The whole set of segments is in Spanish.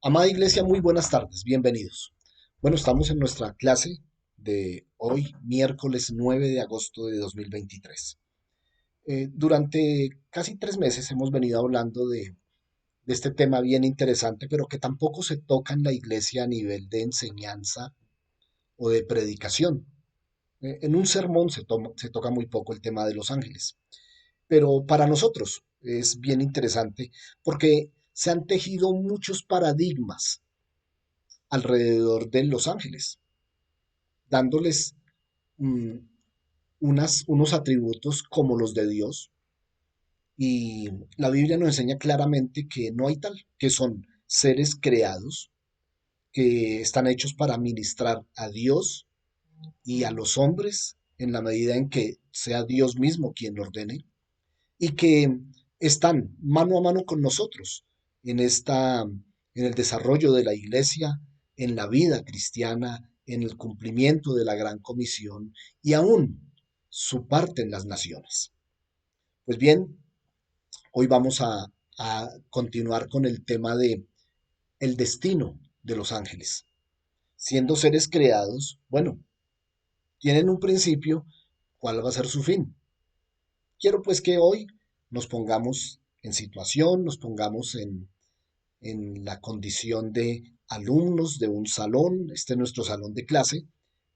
Amada Iglesia, muy buenas tardes, bienvenidos. Bueno, estamos en nuestra clase de hoy, miércoles 9 de agosto de 2023. Durante casi 3 meses hemos venido hablando de este tema bien interesante, pero que tampoco se toca en la Iglesia a nivel de enseñanza o de predicación. En un sermón se toca muy poco el tema de los ángeles, pero para nosotros es bien interesante porque se han tejido muchos paradigmas alrededor de los ángeles, dándoles mm, unos atributos como los de Dios. Y la Biblia nos enseña claramente que no hay tal, que son seres creados, que están hechos para ministrar a Dios y a los hombres en la medida en que sea Dios mismo quien lo ordene, y que están mano a mano con nosotros en el desarrollo de la iglesia, en la vida cristiana, en el cumplimiento de la gran comisión y aún su parte en las naciones. Pues bien, hoy vamos a continuar con el tema de el destino de los ángeles. Siendo seres creados, bueno, tienen un principio, ¿cuál va a ser su fin? Quiero pues que hoy nos pongamos en situación, nos pongamos en la condición de alumnos de un salón, este es nuestro salón de clase,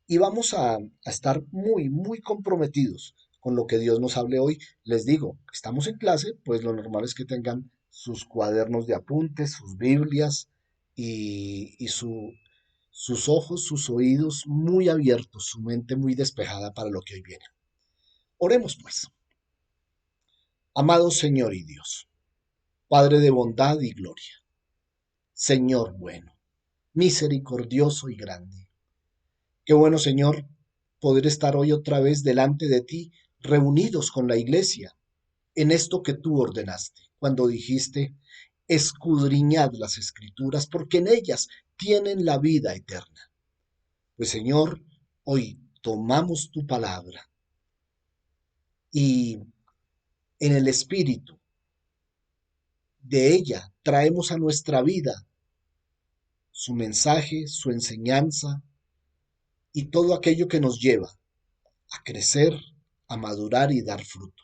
y vamos a estar muy, muy comprometidos con lo que Dios nos hable hoy. Les digo, estamos en clase, pues lo normal es que tengan sus cuadernos de apuntes, sus Biblias y sus ojos, sus oídos muy abiertos, su mente muy despejada para lo que hoy viene. Oremos pues. Amado Señor y Dios, Padre de bondad y gloria, Señor bueno, misericordioso y grande. Qué bueno, Señor, poder estar hoy otra vez delante de ti, reunidos con la iglesia, en esto que tú ordenaste, cuando dijiste, escudriñad las escrituras, porque en ellas tienen la vida eterna. Pues, Señor, hoy tomamos tu palabra y en el espíritu de ella traemos a nuestra vida su mensaje, su enseñanza y todo aquello que nos lleva a crecer, a madurar y dar fruto.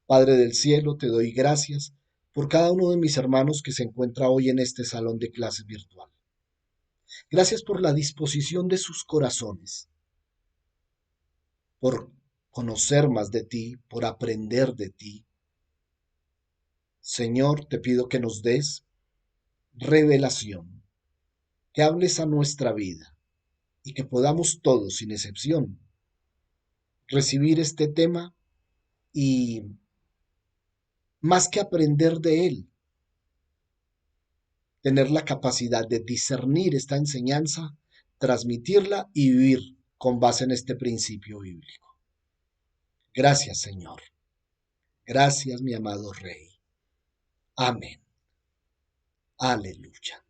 Padre del cielo, te doy gracias por cada uno de mis hermanos que se encuentra hoy en este salón de clases virtual. Gracias por la disposición de sus corazones, por conocer más de ti, por aprender de ti. Señor, te pido que nos des revelación, que hables a nuestra vida y que podamos todos, sin excepción, recibir este tema y más que aprender de él, tener la capacidad de discernir esta enseñanza, transmitirla y vivir con base en este principio bíblico. Gracias, Señor. Gracias, mi amado Rey. Amén. Aleluya.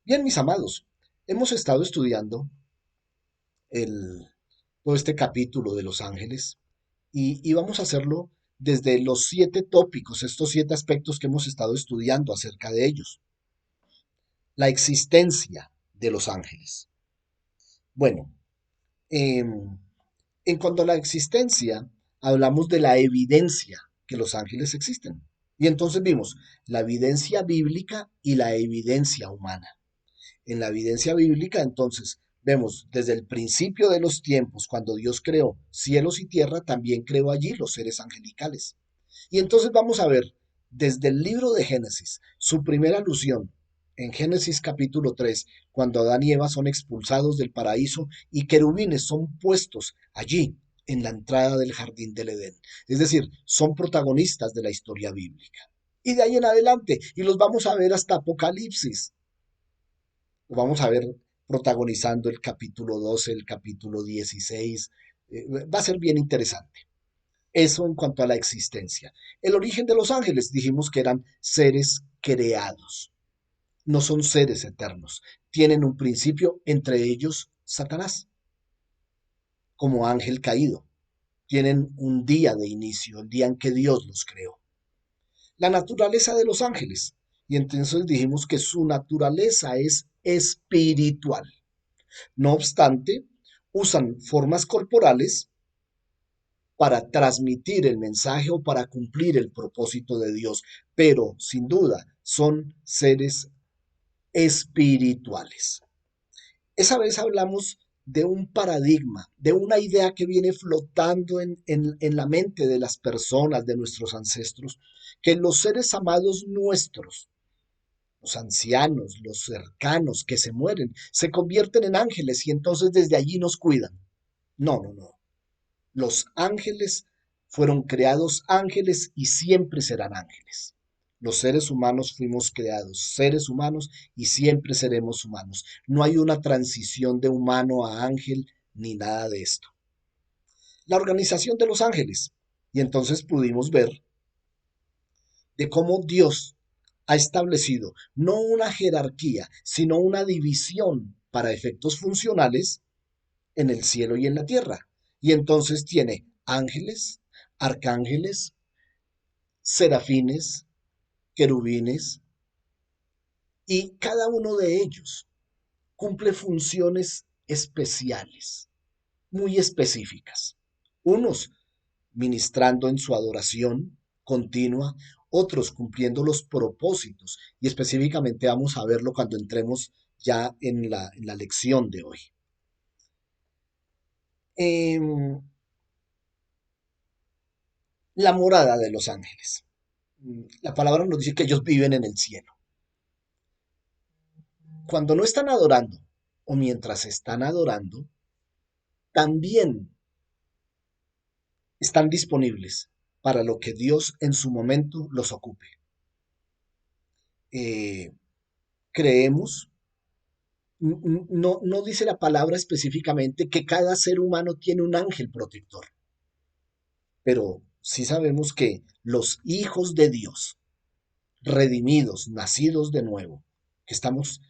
Bien, mis amados, hemos estado estudiando el, todo este capítulo de los ángeles y vamos a hacerlo desde los 7 tópicos, estos 7 aspectos que hemos estado estudiando acerca de ellos. La existencia de los ángeles. Bueno, eh, en cuanto a la existencia, hablamos de la evidencia que los ángeles existen. Y entonces vimos la evidencia bíblica y la evidencia humana. En la evidencia bíblica, entonces, vemos desde el principio de los tiempos, cuando Dios creó cielos y tierra, también creó allí los seres angelicales. Y entonces vamos a ver desde el libro de Génesis, su primera alusión en Génesis capítulo 3, cuando Adán y Eva son expulsados del paraíso y querubines son puestos allí en la entrada del jardín del Edén. Es decir, son protagonistas de la historia bíblica. Y de ahí en adelante, y los vamos a ver hasta Apocalipsis. Los vamos a ver protagonizando el capítulo 12, el capítulo 16. Va a ser bien interesante. Eso en cuanto a la existencia. El origen de los ángeles, dijimos que eran seres creados, no son seres eternos. Tienen un principio, entre ellos Satanás, como ángel caído. Tienen un día de inicio, el día en que Dios los creó. La naturaleza de los ángeles. y entonces dijimos que su naturaleza es espiritual. No obstante, usan formas corporales para transmitir el mensaje o para cumplir el propósito de Dios, pero sin duda son seres espirituales. Esa vez hablamos de un paradigma, de una idea que viene flotando en la mente de las personas, de nuestros ancestros, que los seres amados nuestros, los ancianos, los cercanos que se mueren, se convierten en ángeles y entonces desde allí nos cuidan. No, no, no. Los ángeles fueron creados ángeles y siempre serán ángeles. Los seres humanos fuimos creados seres humanos y siempre seremos humanos. No hay una transición de humano a ángel ni nada de esto. La organización de los ángeles. Y entonces pudimos ver de cómo Dios ha establecido no una jerarquía, sino una división para efectos funcionales en el cielo y en la tierra. Y entonces tiene ángeles, arcángeles, serafines, querubines, y cada uno de ellos cumple funciones especiales, muy específicas. Unos ministrando en su adoración continua, otros cumpliendo los propósitos, y específicamente vamos a verlo cuando entremos ya en la lección de hoy. Eh, la morada de los ángeles. La palabra nos dice que ellos viven en el cielo. Cuando no están adorando o mientras están adorando, también están disponibles para lo que Dios en su momento los ocupe. Eh, creemos, no dice la palabra específicamente que cada ser humano tiene un ángel protector, pero sí sabemos que los hijos de Dios, redimidos, nacidos de nuevo, que estamos,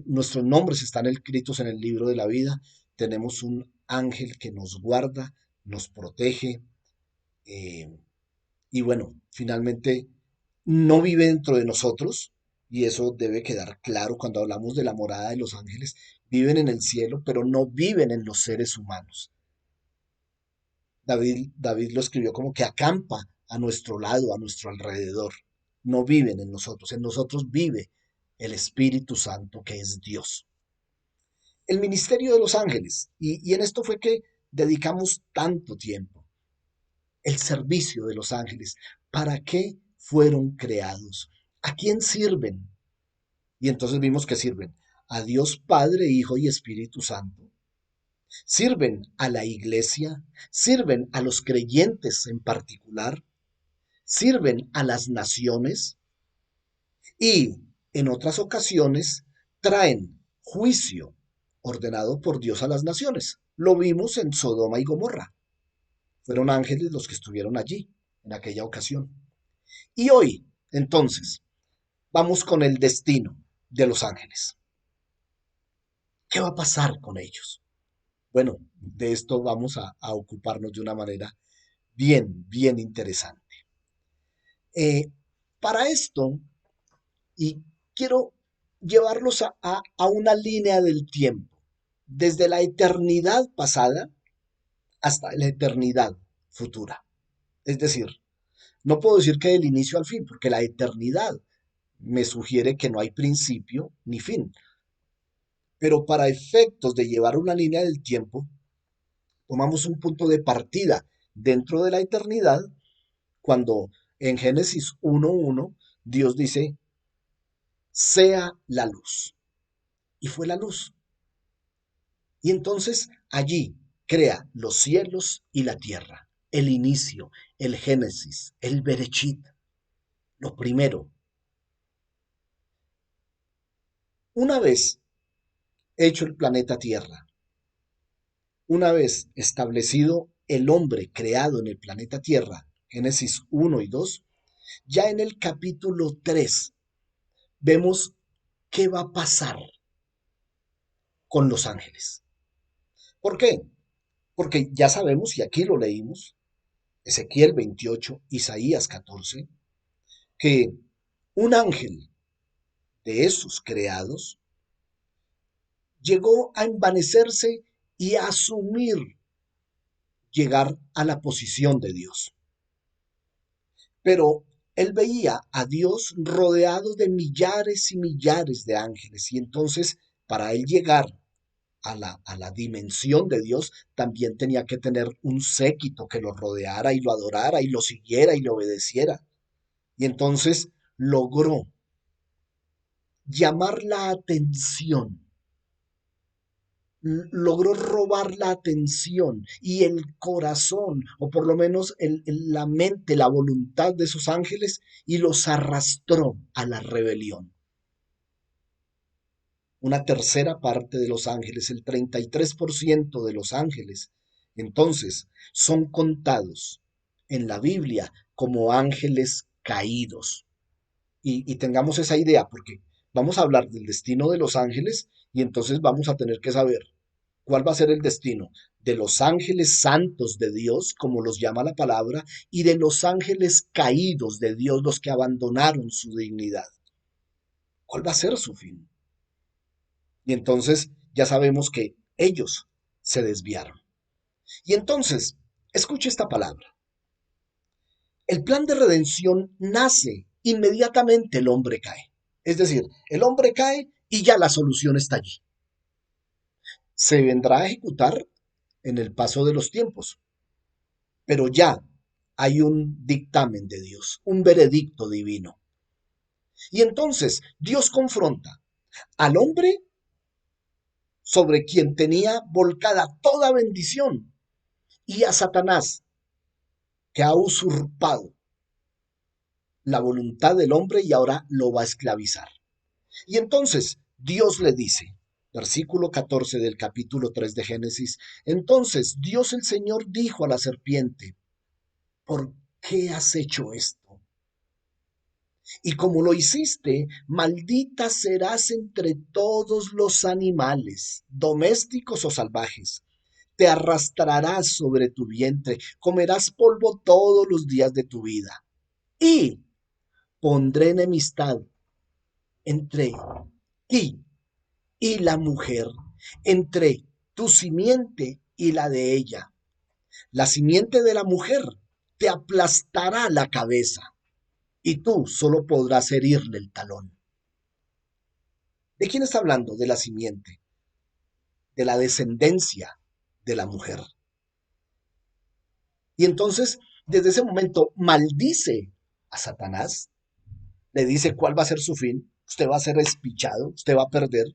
nuestros nombres están escritos en el libro de la vida, tenemos un ángel que nos guarda, nos protege, eh, y bueno, finalmente no vive dentro de nosotros, y eso debe quedar claro cuando hablamos de la morada de los ángeles, viven en el cielo, pero no viven en los seres humanos. David lo escribió como que acampa a nuestro lado, a nuestro alrededor. No viven en nosotros vive el Espíritu Santo que es Dios. El ministerio de los ángeles, y en esto fue que dedicamos tanto tiempo, el servicio de los ángeles. ¿Para qué fueron creados? ¿A quién sirven? Y entonces vimos que sirven a Dios Padre, Hijo y Espíritu Santo. Sirven a la iglesia, sirven a los creyentes en particular, sirven a las naciones y en otras ocasiones traen juicio ordenado por Dios a las naciones. Lo vimos en Sodoma y Gomorra. Fueron ángeles los que estuvieron allí en aquella ocasión. Y hoy, entonces, vamos con el destino de los ángeles. ¿Qué va a pasar con ellos? Bueno, de esto vamos a ocuparnos de una manera bien interesante. Eh, para esto, y quiero llevarlos a una línea del tiempo, desde la eternidad pasada hasta la eternidad futura. Es decir, no puedo decir que del inicio al fin, porque la eternidad me sugiere que no hay principio ni fin. Pero para efectos de llevar una línea del tiempo, tomamos un punto de partida dentro de la eternidad cuando en Génesis 1:1 Dios dice, sea la luz. Y fue la luz. Y entonces allí crea los cielos y la tierra, el inicio, el Génesis, el Berechit, lo primero. Una vez hecho el planeta Tierra, una vez establecido el hombre creado en el planeta Tierra, Génesis 1 y 2, ya en el capítulo 3 vemos qué va a pasar con los ángeles. ¿Por qué? Porque ya sabemos, y aquí lo leímos, Ezequiel 28, Isaías 14, que un ángel de esos creados, llegó a envanecerse y a asumir llegar a la posición de Dios. Pero él veía a Dios rodeado de millares y millares de ángeles y entonces para él llegar a la dimensión de Dios también tenía que tener un séquito que lo rodeara y lo adorara y lo siguiera y le obedeciera. Y entonces logró llamar la atención, logró robar la atención y el corazón, o por lo menos la mente, la voluntad de esos ángeles, y los arrastró a la rebelión. Una tercera parte de los ángeles, el 33% de los ángeles, entonces, son contados en la Biblia como ángeles caídos. Y tengamos esa idea, porque vamos a hablar del destino de los ángeles y entonces vamos a tener que saber cuál va a ser el destino de los ángeles santos de Dios, como los llama la palabra, y de los ángeles caídos de Dios, los que abandonaron su dignidad. ¿Cuál va a ser su fin? Y entonces ya sabemos que ellos se desviaron. Y entonces, escuche esta palabra. El plan de redención nace inmediatamente el hombre cae. Es decir, el hombre cae y ya la solución está allí. Se vendrá a ejecutar en el paso de los tiempos, pero ya hay un dictamen de Dios, un veredicto divino. Y entonces Dios confronta al hombre sobre quien tenía volcada toda bendición y a Satanás, que ha usurpado la voluntad del hombre y ahora lo va a esclavizar. Y entonces Dios le dice, versículo 14 del capítulo 3 de Génesis, entonces Dios el Señor dijo a la serpiente, ¿por qué has hecho esto? Y como lo hiciste, maldita serás entre todos los animales, domésticos o salvajes. Te arrastrarás sobre tu vientre, comerás polvo todos los días de tu vida. Y pondré enemistad entre ti y la mujer, entre tu simiente y la de ella. La simiente de la mujer te aplastará la cabeza y tú solo podrás herirle el talón. ¿De quién está hablando? De la simiente, de la descendencia de la mujer. Y entonces, desde ese momento, maldice a Satanás, le dice cuál va a ser su fin, usted va a ser espichado, usted va a perder,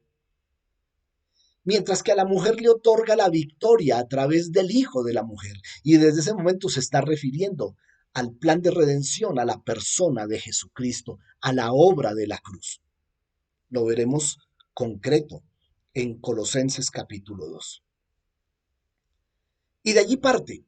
mientras que a la mujer le otorga la victoria a través del hijo de la mujer. Y desde ese momento se está refiriendo al plan de redención, a la persona de Jesucristo, a la obra de la cruz. Lo veremos concreto en Colosenses capítulo 2. Y de allí parte.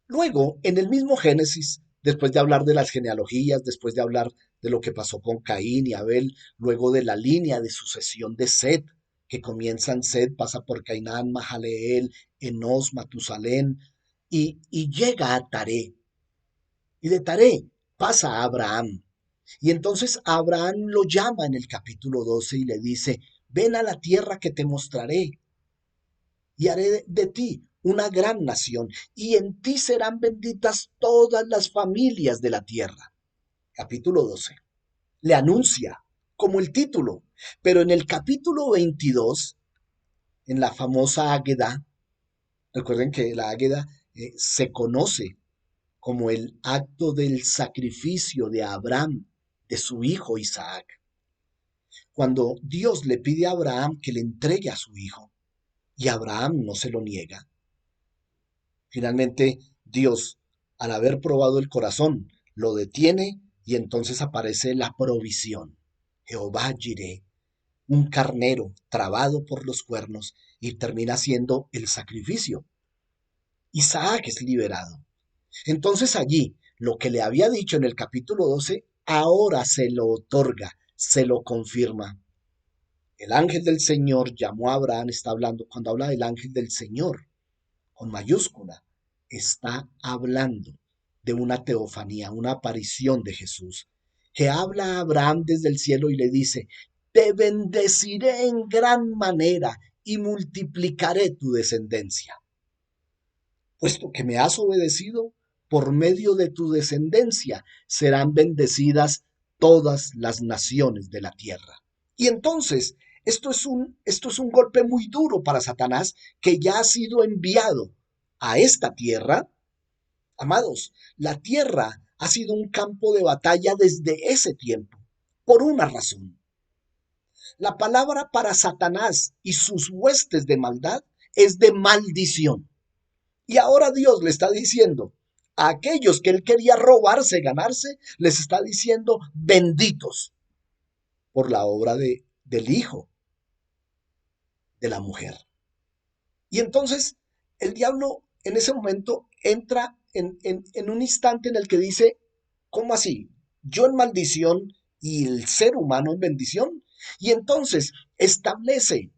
Luego, en el mismo Génesis, después de hablar de las genealogías, después de hablar de lo que pasó con Caín y Abel, luego de la línea de sucesión de Set, que comienza en Set, pasa por Cainán, Mahaleel, Enos, Matusalén, y llega a Taré. Y de Taré pasa a Abraham. Y entonces Abraham lo llama en el capítulo 12 y le dice, ven a la tierra que te mostraré y haré de ti una gran nación, y en ti serán benditas todas las familias de la tierra. Capítulo 12. Le anuncia como el título, pero en el capítulo 22, en la famosa Águeda, recuerden que la Águeda se conoce como el acto del sacrificio de Abraham, de su hijo Isaac. Cuando Dios le pide a Abraham que le entregue a su hijo, y Abraham no se lo niega, finalmente, Dios, al haber probado el corazón, lo detiene y entonces aparece la provisión. Jehová Jireh, un carnero trabado por los cuernos y termina siendo el sacrificio. Isaac es liberado. Entonces allí, lo que le había dicho en el capítulo 12, ahora se lo otorga, se lo confirma. El ángel del Señor llamó a Abraham, está hablando, cuando habla del ángel del Señor, con mayúscula, está hablando de una teofanía, una aparición de Jesús, que habla a Abraham desde el cielo y le dice, te bendeciré en gran manera y multiplicaré tu descendencia. Puesto que me has obedecido, por medio de tu descendencia serán bendecidas todas las naciones de la tierra. Y entonces, esto es un golpe muy duro para Satanás, que ya ha sido enviado a esta tierra. Amados, la tierra ha sido un campo de batalla desde ese tiempo, por una razón. La palabra para Satanás y sus huestes de maldad es de maldición. Y ahora Dios le está diciendo a aquellos que él quería robarse, ganarse, les está diciendo benditos por la obra del Hijo de la mujer. Y entonces el diablo en ese momento entra en un instante en el que dice, ¿cómo así? Yo en maldición y el ser humano en bendición. Y entonces establece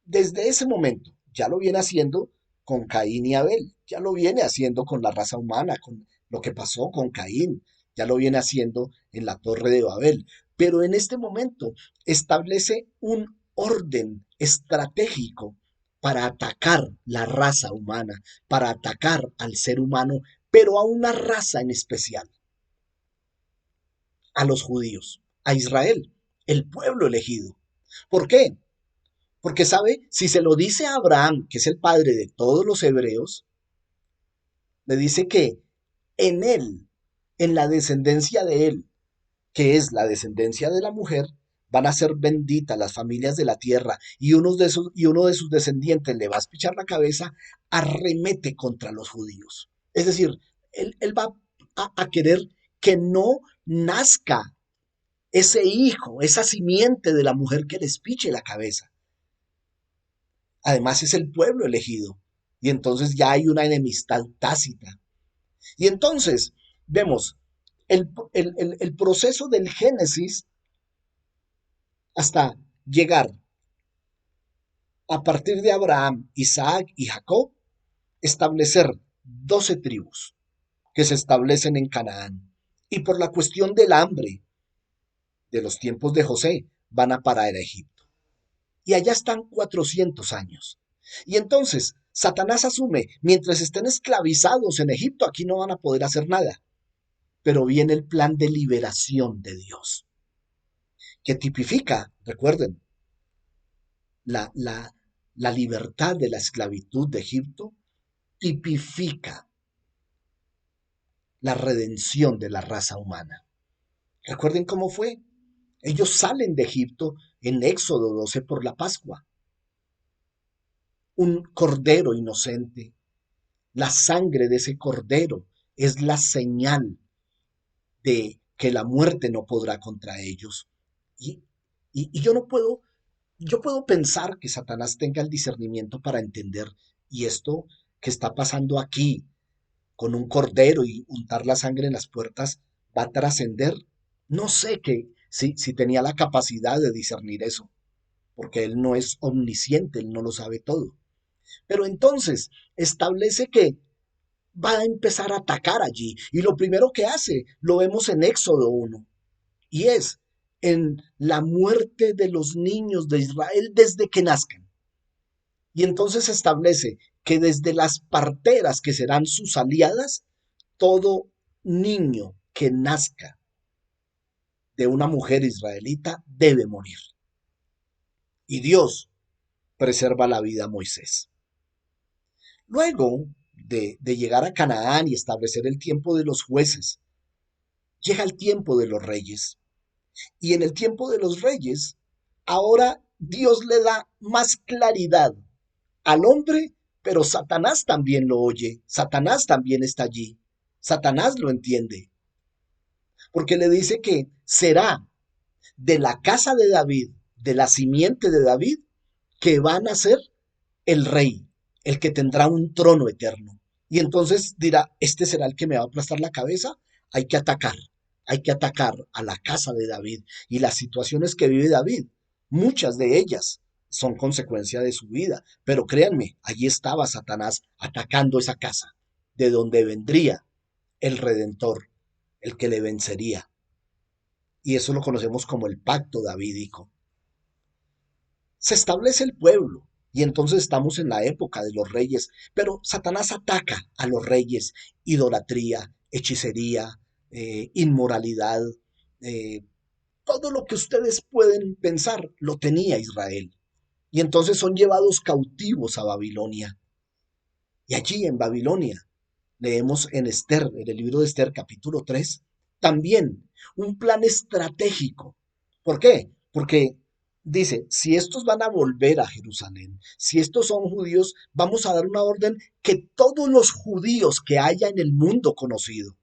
desde ese momento, ya lo viene haciendo con Caín y Abel, ya lo viene haciendo con la raza humana, con lo que pasó con Caín, ya lo viene haciendo en la Torre de Babel, pero en este momento establece un orden estratégico para atacar la raza humana, para atacar al ser humano, pero a una raza en especial, a los judíos, a Israel, el pueblo elegido. ¿Por qué? Porque sabe, si se lo dice a Abraham, que es el padre de todos los hebreos, le dice que en él, en la descendencia de él, que es la descendencia de la mujer, van a ser benditas las familias de la tierra y uno de sus descendientes le va a espichar la cabeza, arremete contra los judíos. Es decir, él va a querer que no nazca ese hijo, esa simiente de la mujer que le espiche la cabeza. Además es el pueblo elegido. Y entonces ya hay una enemistad tácita. Y entonces vemos el proceso del Génesis hasta llegar a partir de Abraham, Isaac y Jacob, establecer 12 tribus que se establecen en Canaán. Y por la cuestión del hambre de los tiempos de José, van a parar a Egipto. Y allá están 400 años. Y entonces Satanás asume, mientras estén esclavizados en Egipto, aquí no van a poder hacer nada. Pero viene el plan de liberación de Dios, que tipifica, recuerden, la, la, la libertad de la esclavitud de Egipto, tipifica la redención de la raza humana. Recuerden cómo fue. Ellos salen de Egipto en Éxodo 12 por la Pascua. Un cordero inocente. La sangre de ese cordero es la señal de que la muerte no podrá contra ellos. Y, y yo puedo pensar que Satanás tenga el discernimiento para entender, y esto que está pasando aquí con un cordero y untar la sangre en las puertas va a trascender. No sé si tenía la capacidad de discernir eso, porque él no es omnisciente, él no lo sabe todo. Pero entonces establece que va a empezar a atacar allí. Y lo primero que hace, lo vemos en Éxodo 1, y es en la muerte de los niños de Israel desde que nazcan. Y entonces establece que desde las parteras que serán sus aliadas, todo niño que nazca de una mujer israelita debe morir. Y Dios preserva la vida a Moisés. Luego de llegar a Canaán y establecer el tiempo de los jueces, llega el tiempo de los reyes. Y en el tiempo de los reyes, ahora Dios le da más claridad al hombre, pero Satanás también lo oye, Satanás también está allí, Satanás lo entiende, porque le dice que será de la casa de David, de la simiente de David, que van a ser el rey, el que tendrá un trono eterno. Y entonces dirá, este será el que me va a aplastar la cabeza, hay que atacar, hay que atacar a la casa de David. Y las situaciones que vive David, muchas de ellas son consecuencia de su vida. Pero créanme, allí estaba Satanás atacando esa casa, de donde vendría el Redentor, el que le vencería. y eso lo conocemos como el pacto davídico. Se establece el pueblo y entonces estamos en la época de los reyes, pero Satanás ataca a los reyes, idolatría, hechicería, inmoralidad, eh, todo lo que ustedes pueden pensar lo tenía Israel. Y entonces son llevados cautivos a Babilonia. Y allí en Babilonia leemos en Esther, en el libro de Esther capítulo 3, también un plan estratégico. ¿Por qué? Porque dice, si estos van a volver a Jerusalén, si estos son judíos, vamos a dar una orden que todos los judíos que haya en el mundo conocido,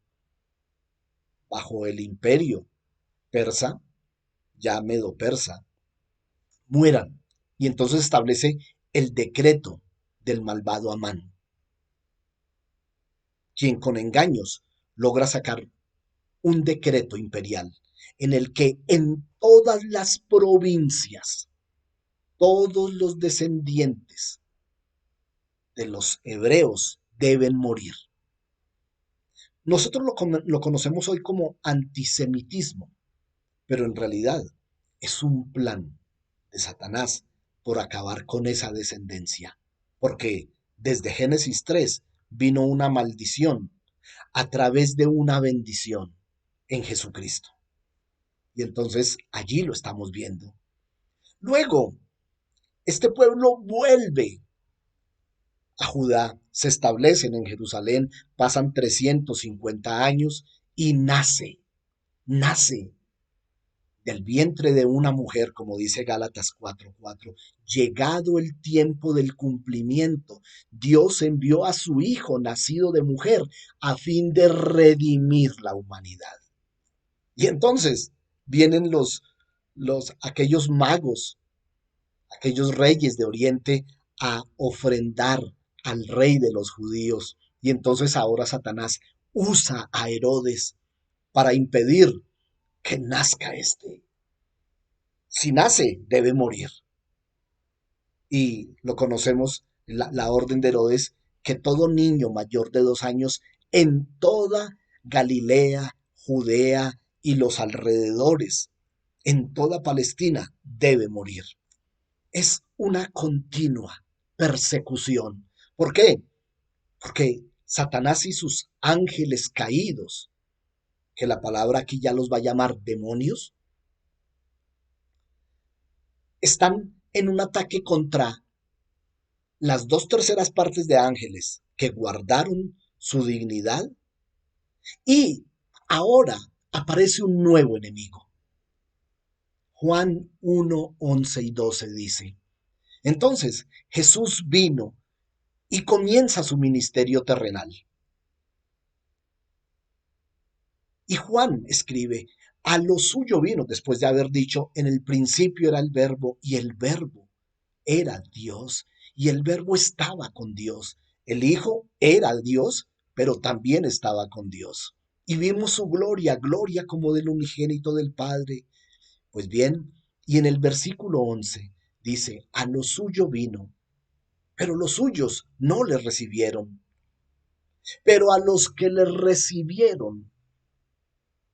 bajo el imperio persa, ya medo-persa, mueran. Y entonces establece el decreto del malvado Amán, quien con engaños logra sacar un decreto imperial en el que en todas las provincias, todos los descendientes de los hebreos deben morir. Nosotros lo conocemos hoy como antisemitismo, pero en realidad es un plan de Satanás por acabar con esa descendencia. Porque desde Génesis 3 vino una maldición a través de una bendición en Jesucristo. Y entonces allí lo estamos viendo. Luego, este pueblo vuelve a Judá, se establecen en Jerusalén, pasan 350 años y nace del vientre de una mujer, como dice Gálatas 4:4. Llegado el tiempo del cumplimiento, Dios envió a su Hijo, nacido de mujer, a fin de redimir la humanidad. Y entonces vienen aquellos magos, aquellos reyes de Oriente, a ofrendar al rey de los judíos. Y entonces ahora Satanás usa a Herodes para impedir que nazca este. Si nace, debe morir. Y lo conocemos, la orden de Herodes, que todo niño mayor de 2 años en toda Galilea, Judea y los alrededores, en toda Palestina, debe morir. Es una continua persecución. ¿Por qué? Porque Satanás y sus ángeles caídos, que la palabra aquí ya los va a llamar demonios, están en un ataque contra las 2/3 partes de ángeles que guardaron su dignidad y ahora aparece un nuevo enemigo. Juan 1, 11 y 12 dice, entonces Jesús vino y comienza su ministerio terrenal. Y Juan escribe, a lo suyo vino después de haber dicho, en el principio era el verbo y el verbo era Dios y el verbo estaba con Dios. El Hijo era Dios, pero también estaba con Dios. Y vimos su gloria, gloria como del unigénito del Padre. Pues bien, y en el versículo 11 dice, a lo suyo vino, pero los suyos no le recibieron. Pero a los que le recibieron,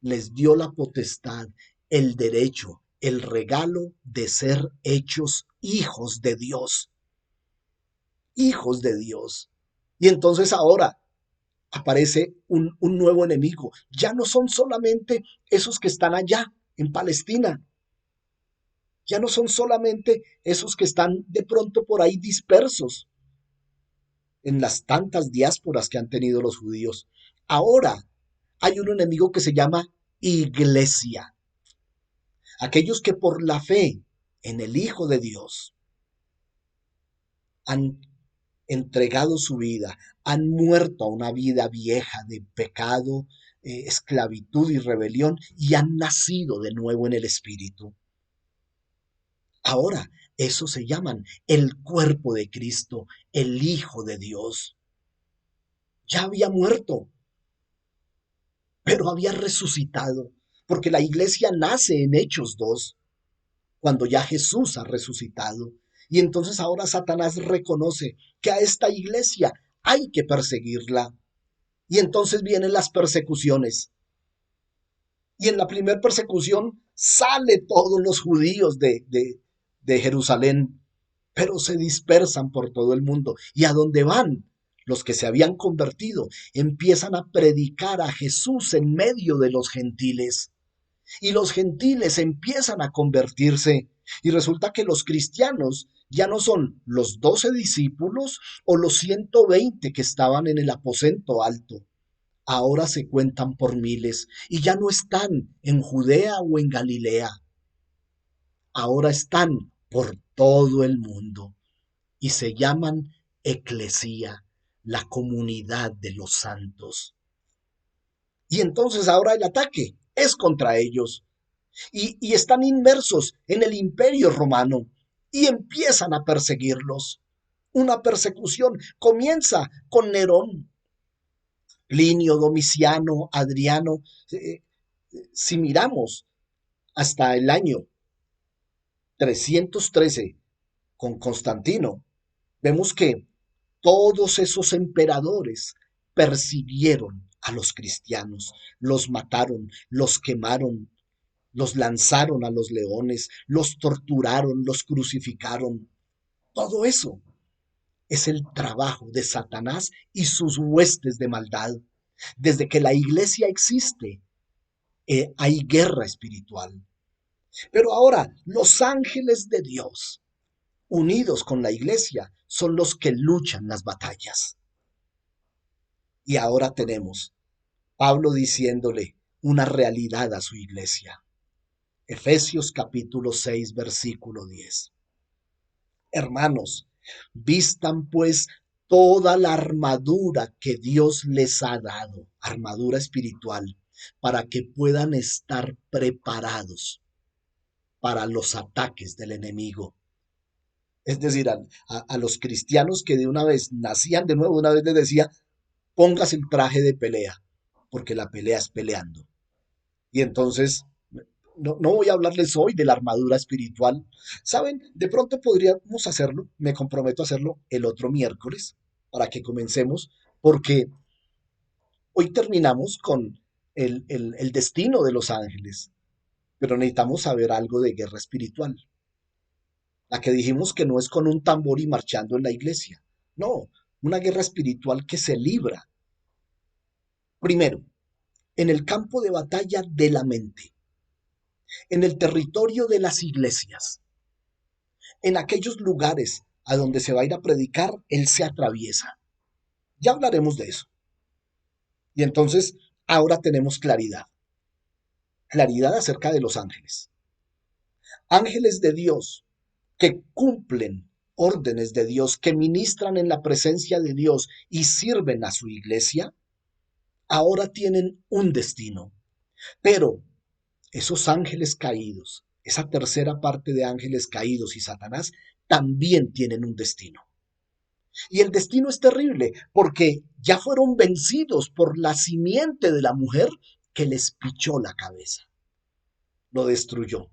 les dio la potestad, el derecho, el regalo de ser hechos hijos de Dios. Hijos de Dios. Y entonces ahora aparece un nuevo enemigo. Ya no son solamente esos que están allá en Palestina. Ya no son solamente esos que están de pronto por ahí dispersos en las tantas diásporas que han tenido los judíos. Ahora hay un enemigo que se llama iglesia. Aquellos que por la fe en el Hijo de Dios han entregado su vida, han muerto a una vida vieja de pecado, esclavitud y rebelión y han nacido de nuevo en el Espíritu. Ahora, eso se llaman el cuerpo de Cristo, el Hijo de Dios. Ya había muerto, pero había resucitado, porque la iglesia nace en Hechos 2, cuando ya Jesús ha resucitado. Y entonces ahora Satanás reconoce que a esta iglesia hay que perseguirla. Y entonces vienen las persecuciones. Y en la primera persecución sale todos los judíos de Jerusalén, pero se dispersan por todo el mundo. Y a donde van, los que se habían convertido empiezan a predicar a Jesús en medio de los gentiles. Y los gentiles empiezan a convertirse. Y resulta que los cristianos ya no son los 12 discípulos o los 120 que estaban en el aposento alto. Ahora se cuentan por miles y ya no están en Judea o en Galilea. Ahora están por todo el mundo y se llaman eclesía, la comunidad de los santos. Y entonces ahora el ataque es contra ellos y están inmersos en el imperio romano y empiezan a perseguirlos. Una persecución comienza con Nerón, Plinio, Domiciano, Adriano. Si miramos hasta el año 313 con Constantino, vemos que todos esos emperadores persiguieron a los cristianos, los mataron, los quemaron, los lanzaron a los leones, los torturaron, los crucificaron. Todo eso es el trabajo de Satanás y sus huestes de maldad. Desde que la iglesia existe, hay guerra espiritual. Pero ahora, los ángeles de Dios, unidos con la iglesia, son los que luchan las batallas. Y ahora tenemos Pablo diciéndole una realidad a su iglesia. Efesios capítulo 6, versículo 10. Hermanos, vistan pues toda la armadura que Dios les ha dado, armadura espiritual, para que puedan estar preparados para los ataques del enemigo. Es decir, a los cristianos que de una vez nacían de nuevo, una vez les decía, póngase el traje de pelea, porque la pelea es peleando. Y entonces, no voy a hablarles hoy de la armadura espiritual. ¿Saben? De pronto podríamos hacerlo, me comprometo a hacerlo el otro miércoles, para que comencemos, porque hoy terminamos con el destino de los ángeles, pero necesitamos saber algo de guerra espiritual. La que dijimos que no es con un tambor y marchando en la iglesia. No, una guerra espiritual que se libra. Primero, en el campo de batalla de la mente, en el territorio de las iglesias, en aquellos lugares a donde se va a ir a predicar, Él se atraviesa. Ya hablaremos de eso. Y entonces, ahora tenemos claridad. Claridad acerca de los ángeles. Ángeles de Dios que cumplen órdenes de Dios, que ministran en la presencia de Dios y sirven a su iglesia, ahora tienen un destino. Pero esos ángeles caídos, esa tercera parte de ángeles caídos y Satanás, también tienen un destino. Y el destino es terrible porque ya fueron vencidos por la simiente de la mujer que les pichó la cabeza. Lo destruyó.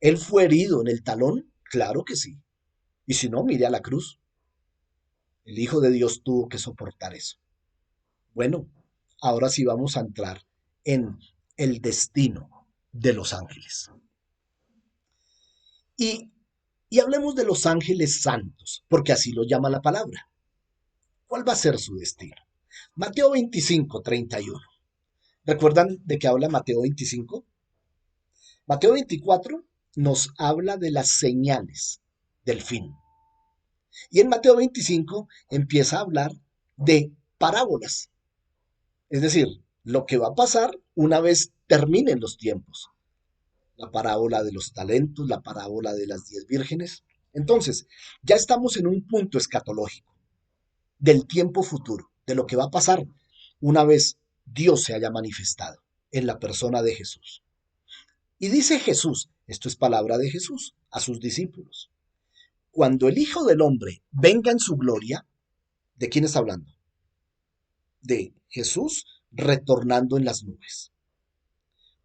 ¿Él fue herido en el talón? Claro que sí. Y si no, mire a la cruz. El Hijo de Dios tuvo que soportar eso. Bueno, ahora sí vamos a entrar en el destino de los ángeles. Y, y hablemos de los ángeles santos, porque así lo llama la palabra. ¿Cuál va a ser su destino? Mateo 25, 31. ¿Recuerdan de qué habla Mateo 25? Mateo 24 nos habla de las señales del fin. Y en Mateo 25 empieza a hablar de parábolas. Es decir, lo que va a pasar una vez terminen los tiempos. La parábola de los talentos, la parábola de las 10 vírgenes. Entonces, ya estamos en un punto escatológico del tiempo futuro, de lo que va a pasar una vez Dios se haya manifestado en la persona de Jesús. Y dice Jesús, esto es palabra de Jesús, a sus discípulos. Cuando el Hijo del Hombre venga en su gloria, ¿de quién está hablando? De Jesús retornando en las nubes.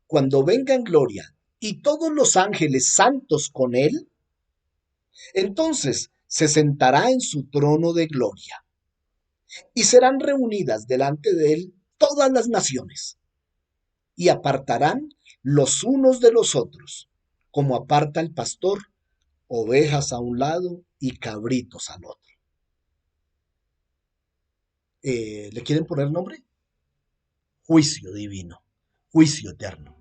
Cuando venga en gloria y todos los ángeles santos con él, entonces se sentará en su trono de gloria y serán reunidas delante de él todas las naciones y apartarán los unos de los otros, como aparta el pastor ovejas a un lado y cabritos al otro. ¿Le quieren poner nombre? Juicio divino, juicio eterno.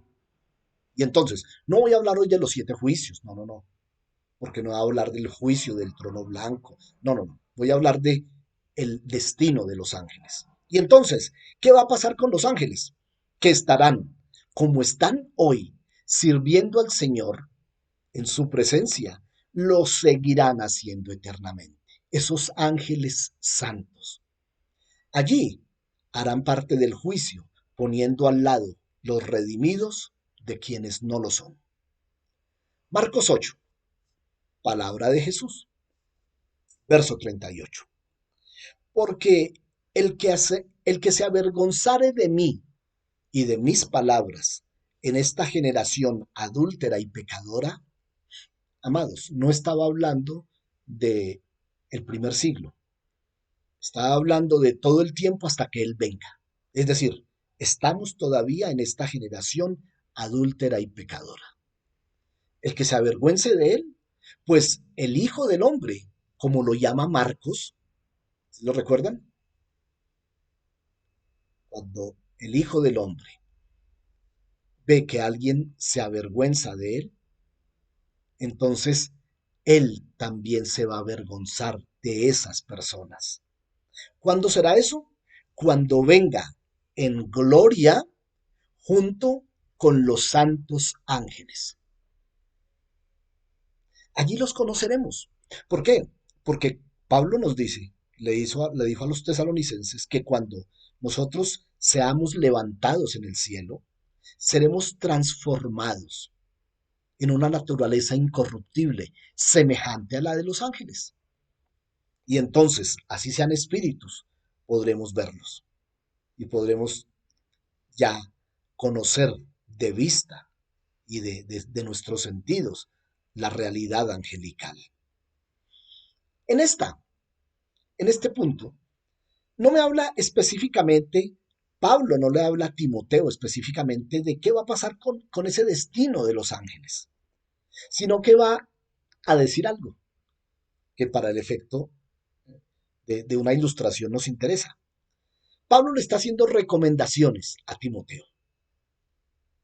Y entonces, no voy a hablar hoy de los 7 juicios, no, no, no, porque no voy a hablar del juicio del trono blanco, no, no, no, voy a hablar de el destino de los ángeles. Y entonces, ¿qué va a pasar con los ángeles? Que estarán, como están hoy, sirviendo al Señor en su presencia, lo seguirán haciendo eternamente. Esos ángeles santos. Allí harán parte del juicio, poniendo al lado los redimidos de quienes no lo son. Marcos 8, palabra de Jesús, verso 38. Porque el que se avergonzare de mí y de mis palabras en esta generación adúltera y pecadora, amados, no estaba hablando de el primer siglo, estaba hablando de todo el tiempo hasta que Él venga. Es decir, estamos todavía en esta generación adúltera y pecadora. El que se avergüence de Él, pues el Hijo del Hombre, como lo llama Marcos, ¿lo recuerdan? Cuando el Hijo del Hombre ve que alguien se avergüenza de Él, entonces Él también se va a avergonzar de esas personas. ¿Cuándo será eso? Cuando venga en gloria junto con los santos ángeles. Allí los conoceremos. ¿Por qué? Porque Pablo nos dice, le dijo a los tesalonicenses que cuando nosotros seamos levantados en el cielo, seremos transformados en una naturaleza incorruptible, semejante a la de los ángeles. Y entonces, así sean espíritus, podremos verlos y podremos ya conocer de vista y de nuestros sentidos la realidad angelical. En esta, en este punto, no me habla específicamente, Pablo no le habla a Timoteo específicamente de qué va a pasar con ese destino de los ángeles, sino que va a decir algo que para el efecto de una ilustración nos interesa. Pablo le está haciendo recomendaciones a Timoteo,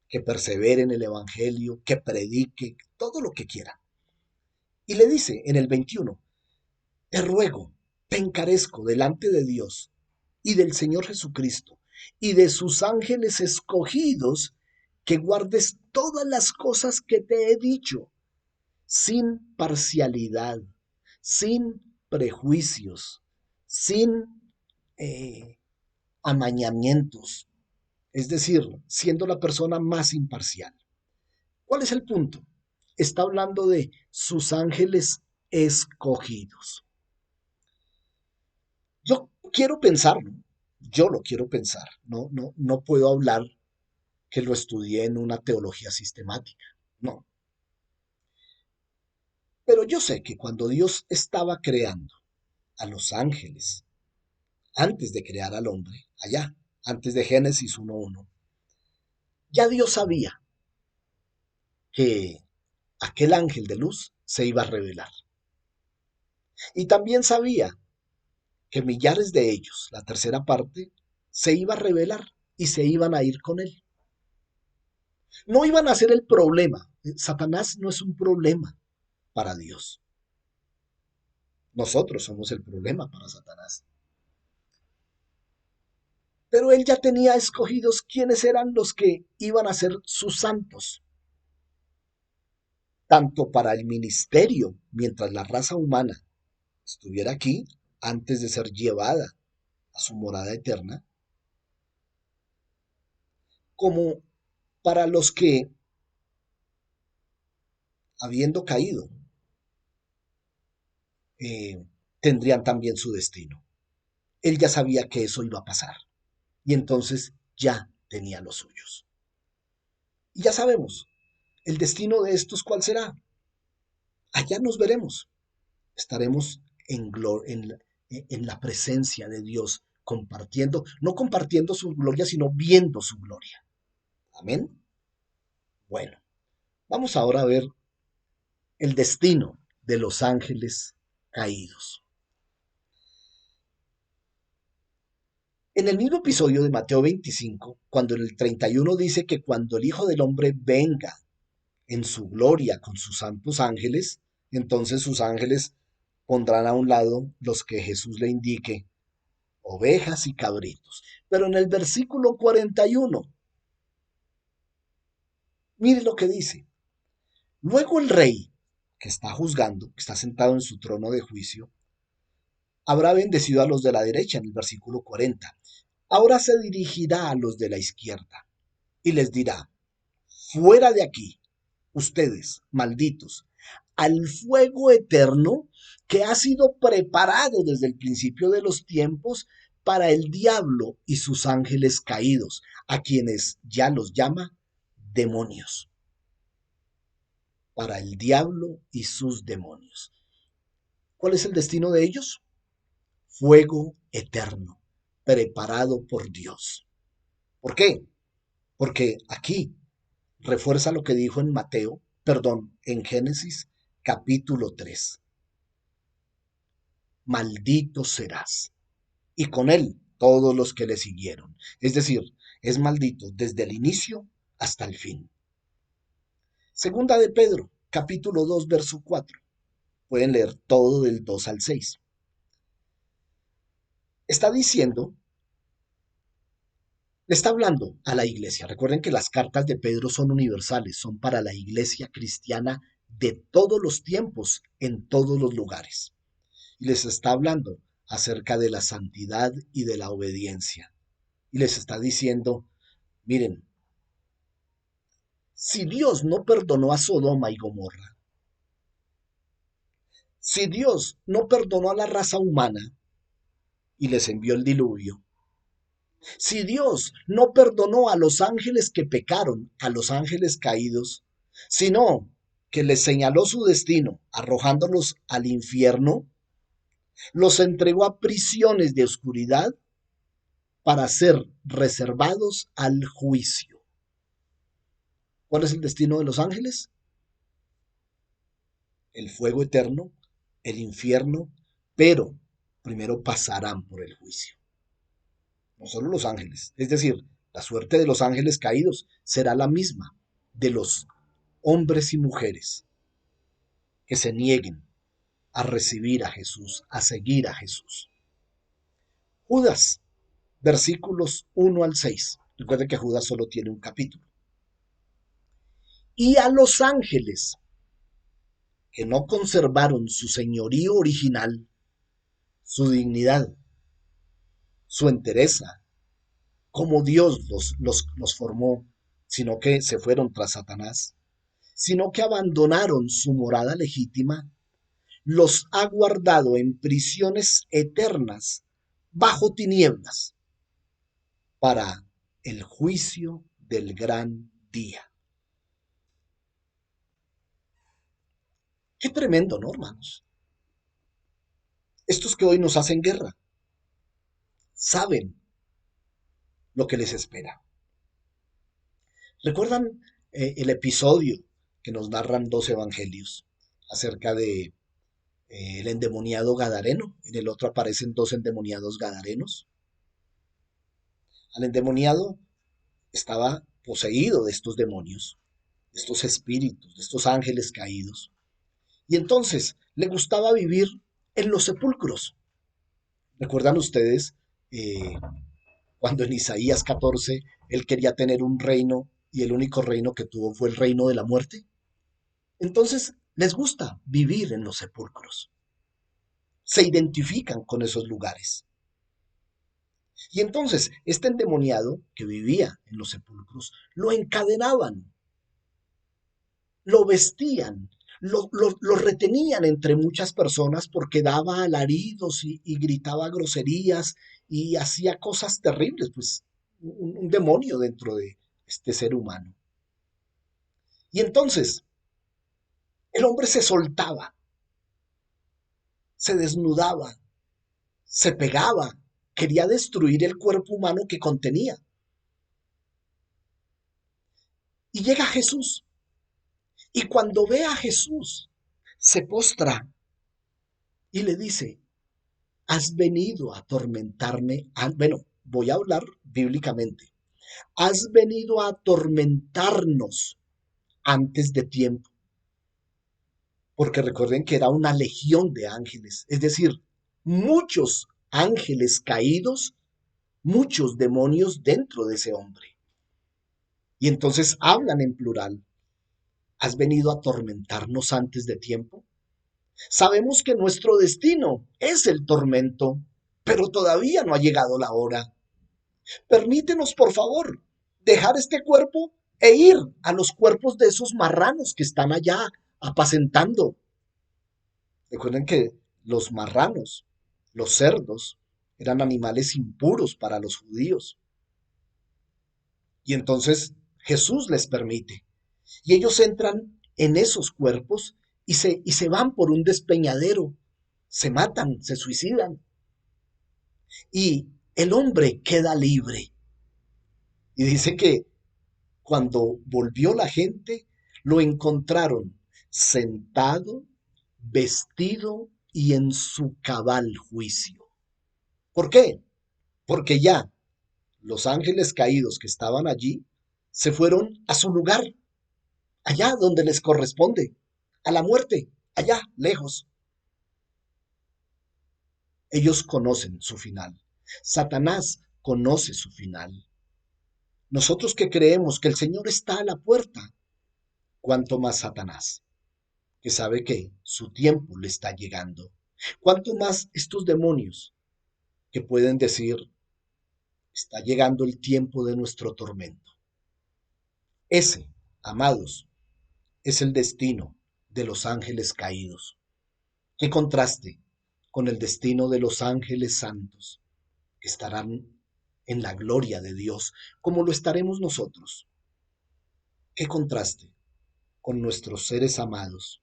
que persevere en el Evangelio, que predique, todo lo que quiera. Y le dice en el 21, te ruego, te encarezco delante de Dios y del Señor Jesucristo y de sus ángeles escogidos, que guardes todas las cosas que te he dicho, sin parcialidad, sin prejuicios, sin amañamientos, es decir, siendo la persona más imparcial. ¿Cuál es el punto? Está hablando de sus ángeles escogidos. Yo quiero pensarlo, yo lo quiero pensar, no puedo hablar que lo estudié en una teología sistemática, no. Pero yo sé que cuando Dios estaba creando a los ángeles, antes de crear al hombre, allá, antes de Génesis 1:1, ya Dios sabía que aquel ángel de luz se iba a revelar. Y también sabía que millares de ellos, la tercera parte, se iba a revelar y se iban a ir con él. No iban a ser el problema. Satanás no es un problema para Dios. Nosotros somos el problema para Satanás. Pero él ya tenía escogidos quiénes eran los que iban a ser sus santos, tanto para el ministerio, mientras la raza humana estuviera aquí, antes de ser llevada a su morada eterna, como para los que, habiendo caído, tendrían también su destino. Él ya sabía que eso iba a pasar y entonces ya tenía los suyos. Y ya sabemos, el destino de estos cuál será. Allá nos veremos. Estaremos en la presencia de Dios, compartiendo, no compartiendo su gloria, sino viendo su gloria. Amén. Bueno, vamos ahora a ver el destino de los ángeles caídos. En el mismo episodio de Mateo 25, cuando en el 31 dice que cuando el Hijo del Hombre venga en su gloria con sus santos ángeles, entonces sus ángeles pondrán a un lado los que Jesús le indique, ovejas y cabritos. Pero en el versículo 41, mire lo que dice. Luego el rey, que está juzgando, que está sentado en su trono de juicio, habrá bendecido a los de la derecha en el versículo 40. Ahora se dirigirá a los de la izquierda y les dirá, fuera de aquí, ustedes, malditos, al fuego eterno que ha sido preparado desde el principio de los tiempos para el diablo y sus ángeles caídos, a quienes ya los llama demonios. Para el diablo y sus demonios. ¿Cuál es el destino de ellos? Fuego eterno, preparado por Dios. ¿Por qué? Porque aquí refuerza lo que dijo en en Génesis capítulo 3. Maldito serás. Y con él todos los que le siguieron. Es decir, es maldito desde el inicio hasta el fin. Segunda de Pedro, capítulo 2, verso 4. Pueden leer todo del 2 al 6. Está diciendo, le está hablando a la iglesia. Recuerden que las cartas de Pedro son universales, son para la iglesia cristiana de todos los tiempos, en todos los lugares. Y les está hablando acerca de la santidad y de la obediencia. Y les está diciendo, miren, si Dios no perdonó a Sodoma y Gomorra, si Dios no perdonó a la raza humana y les envió el diluvio, si Dios no perdonó a los ángeles que pecaron, a los ángeles caídos, sino que les señaló su destino arrojándolos al infierno, los entregó a prisiones de oscuridad para ser reservados al juicio. ¿Cuál es el destino de los ángeles? El fuego eterno, el infierno, pero primero pasarán por el juicio. No solo los ángeles, es decir, la suerte de los ángeles caídos será la misma de los hombres y mujeres que se nieguen a recibir a Jesús, a seguir a Jesús. Judas, versículos 1 al 6. Recuerden que Judas solo tiene un capítulo. Y a los ángeles que no conservaron su señorío original, su dignidad, su entereza, como Dios los formó, sino que se fueron tras Satanás, sino que abandonaron su morada legítima, los ha guardado en prisiones eternas bajo tinieblas para el juicio del gran día. Qué tremendo, ¿no, hermanos? Estos que hoy nos hacen guerra saben lo que les espera. ¿Recuerdan el episodio que nos narran dos evangelios acerca de el endemoniado gadareno? En el otro aparecen dos endemoniados gadarenos. Al endemoniado estaba poseído de estos demonios, de estos espíritus, de estos ángeles caídos. Y entonces le gustaba vivir en los sepulcros. ¿Recuerdan ustedes eh, cuando en Isaías 14 él quería tener un reino y el único reino que tuvo fue el reino de la muerte? Entonces les gusta vivir en los sepulcros. Se identifican con esos lugares. Y entonces este endemoniado que vivía en los sepulcros lo encadenaban, lo vestían, lo retenían entre muchas personas porque daba alaridos y gritaba groserías y hacía cosas terribles, pues un demonio dentro de este ser humano. Y entonces el hombre se soltaba, se desnudaba, se pegaba, quería destruir el cuerpo humano que contenía. Y llega Jesús. Y cuando ve a Jesús, se postra y le dice, has venido a atormentarme. Bueno, voy a hablar bíblicamente. Has venido a atormentarnos antes de tiempo. Porque recuerden que era una legión de ángeles, es decir, muchos ángeles caídos, muchos demonios dentro de ese hombre. Y entonces hablan en plural. ¿Has venido a atormentarnos antes de tiempo? Sabemos que nuestro destino es el tormento, pero todavía no ha llegado la hora. Permítenos, por favor, dejar este cuerpo e ir a los cuerpos de esos marranos que están allá apacentando. Recuerden que los marranos, los cerdos, eran animales impuros para los judíos. Y entonces Jesús les permite. Y ellos entran en esos cuerpos y se van por un despeñadero. Se matan, se suicidan. Y el hombre queda libre. Y dice que cuando volvió la gente, lo encontraron sentado, vestido y en su cabal juicio. ¿Por qué? Porque ya los ángeles caídos que estaban allí se fueron a su lugar, allá donde les corresponde, a la muerte, allá, lejos. Ellos conocen su final. Satanás conoce su final. Nosotros que creemos que el Señor está a la puerta, cuanto más Satanás, que sabe que su tiempo le está llegando. Cuanto más estos demonios que pueden decir, está llegando el tiempo de nuestro tormento. Ese, amados, es el destino de los ángeles caídos. Qué contraste con el destino de los ángeles santos, que estarán en la gloria de Dios, como lo estaremos nosotros. Qué contraste con nuestros seres amados,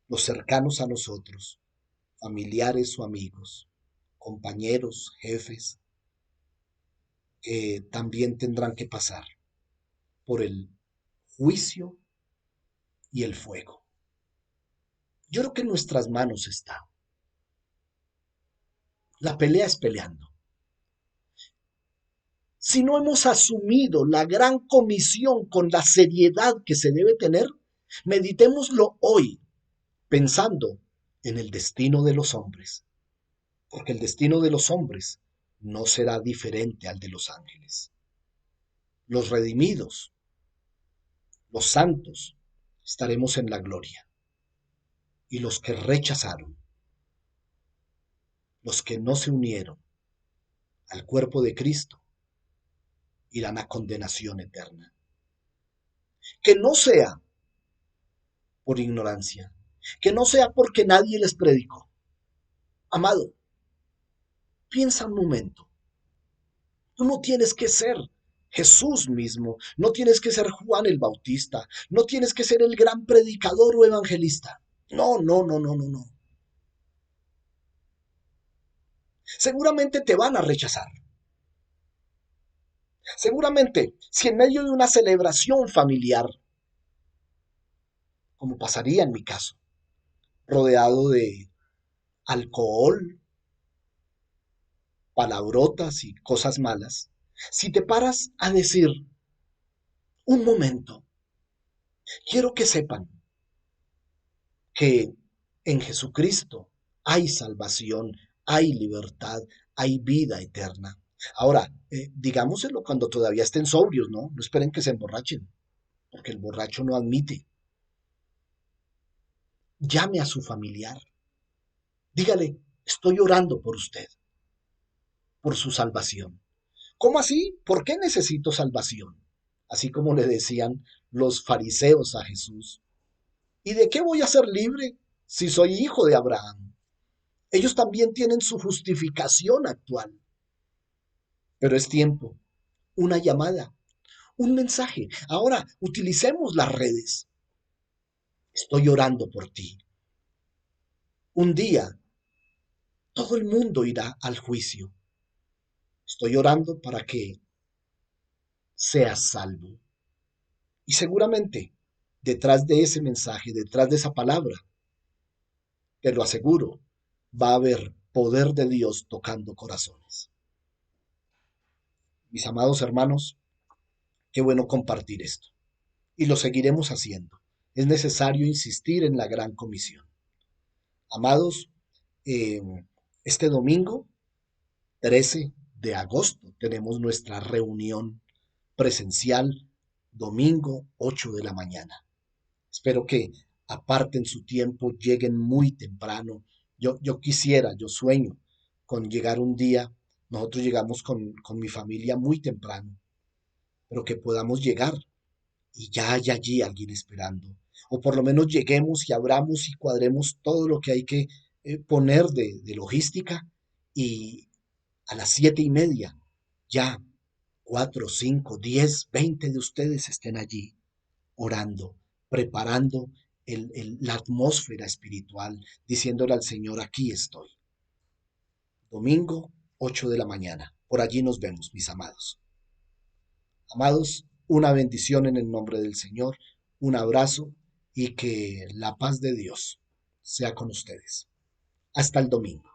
los cercanos a nosotros, familiares o amigos, compañeros, jefes, que también tendrán que pasar por el juicio y el fuego. Yo creo que en nuestras manos está. La pelea es peleando. Si no hemos asumido la gran comisión con la seriedad que se debe tener, meditémoslo hoy, pensando en el destino de los hombres, porque el destino de los hombres no será diferente al de los ángeles. Los redimidos, los santos, estaremos en la gloria, y los que rechazaron, los que no se unieron al cuerpo de Cristo, irán a condenación eterna. Que no sea por ignorancia, que no sea porque nadie les predicó. Amado, piensa un momento. Tú no tienes que ser Jesús mismo, no tienes que ser Juan el Bautista, no tienes que ser el gran predicador o evangelista. No, no, no, no, no, no. Seguramente te van a rechazar. Seguramente, si en medio de una celebración familiar, como pasaría en mi caso, rodeado de alcohol, palabrotas y cosas malas, si te paras a decir, un momento, quiero que sepan que en Jesucristo hay salvación, hay libertad, hay vida eterna. Ahora, digámoselo cuando todavía estén sobrios, ¿no? No esperen que se emborrachen, porque el borracho no admite. Llame a su familiar. Dígale, estoy orando por usted, por su salvación. ¿Cómo así? ¿Por qué necesito salvación? Así como le decían los fariseos a Jesús. ¿Y de qué voy a ser libre si soy hijo de Abraham? Ellos también tienen su justificación actual. Pero es tiempo, una llamada, un mensaje. Ahora, utilicemos las redes. Estoy orando por ti. Un día, todo el mundo irá al juicio. Estoy orando para que seas salvo Y seguramente detrás de ese mensaje, detrás de esa palabra, te lo aseguro, va a haber poder de Dios tocando corazones. Mis amados hermanos, qué bueno compartir esto. Y lo seguiremos haciendo. Es necesario insistir en la gran comisión. Amados, eh, este domingo 13 de agosto tenemos nuestra reunión presencial, domingo 8 de la mañana. Espero que aparten su tiempo, lleguen muy temprano. Yo quisiera, yo sueño con llegar un día. Nosotros llegamos con mi familia muy temprano, pero que podamos llegar y ya hay allí alguien esperando. O por lo menos lleguemos y abramos y cuadremos todo lo que hay que poner de logística y a las 7:30 ya 4, 5, 10, 20 de ustedes estén allí orando, preparando la atmósfera espiritual, diciéndole al Señor, aquí estoy. Domingo, 8 de la mañana. Por allí nos vemos, mis amados. Amados, una bendición en el nombre del Señor, un abrazo y que la paz de Dios sea con ustedes. Hasta el domingo.